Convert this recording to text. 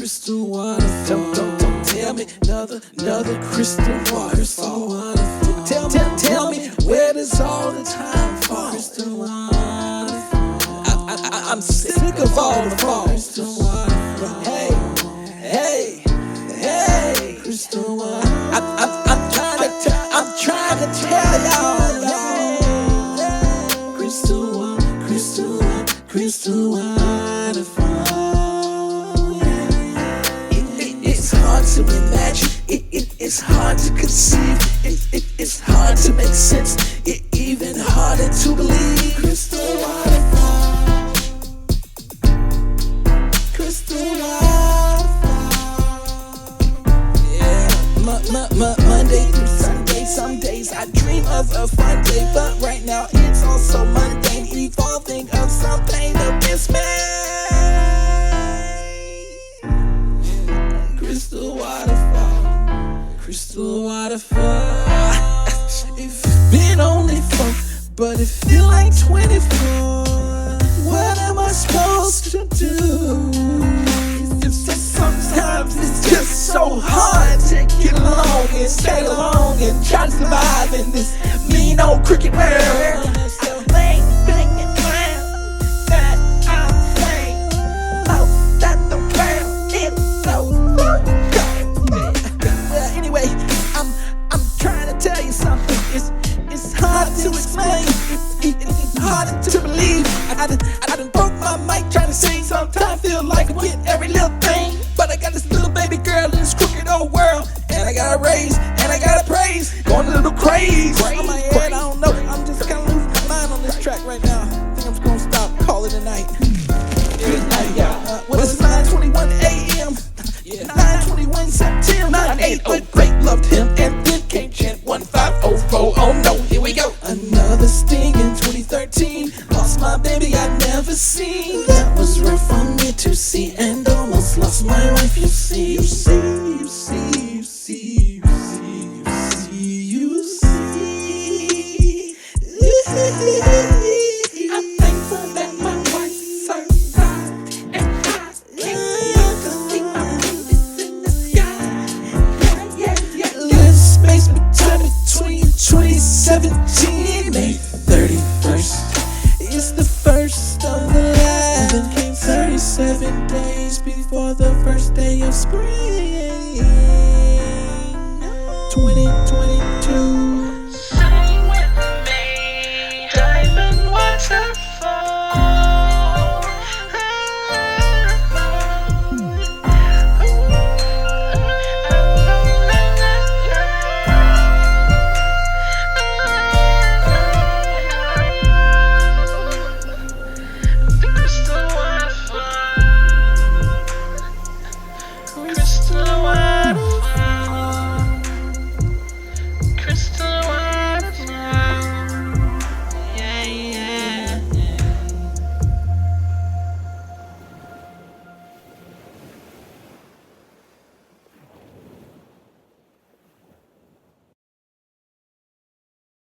crystal waterfall. Don't tell me another crystal waterfall. Tell me where does all the time fall? Crystal waterfall. I'm sick of all the falls. Crystal waterfall. Hey, crystal waterfall. I'm trying to tell y'all. Crystal waterfall. It's hard to imagine. It's hard to conceive. It's hard to make sense. Even harder to believe. Crystal waterfall. Crystal waterfall. Yeah. Monday through Sunday. Some days I dream of a fun day, but right now it's also mundane, evolving of some pain of dismay. Crystal waterfall. Crystal waterfall. It's been only 4, but it feel like 24. What am I supposed to do? Sometimes it's just so hard to get along and stay along and try to survive in this mean old cricket world. Anyway, I'm trying to tell you something. It's hard to explain. It's hard to believe. I done broke my mic trying to sing. Sometimes feel like I get every little thing. But I got this little baby girl in this crooked old world, and I gotta raise, and I gotta praise. Going a little crazy on my head, I don't know. I'm just kinda losing my mind on this track right now. I think I'm just gonna stop, call it a night. Good night, y'all. Well, it's 9:21 a.m. 9:21 September. 980 great, loved him, and then came Gent 1504. Oh no, here we go. Another sting in 2013. Lost my baby I'd never seen. That was rough on me to see, and almost lost my wife. You see. I'm thankful that my wife survived, and I can't see my babies in the sky. Yeah. Let's space between 2017 May 31st. It's the first of the last. Then came 37 days before the first day of spring. 2020.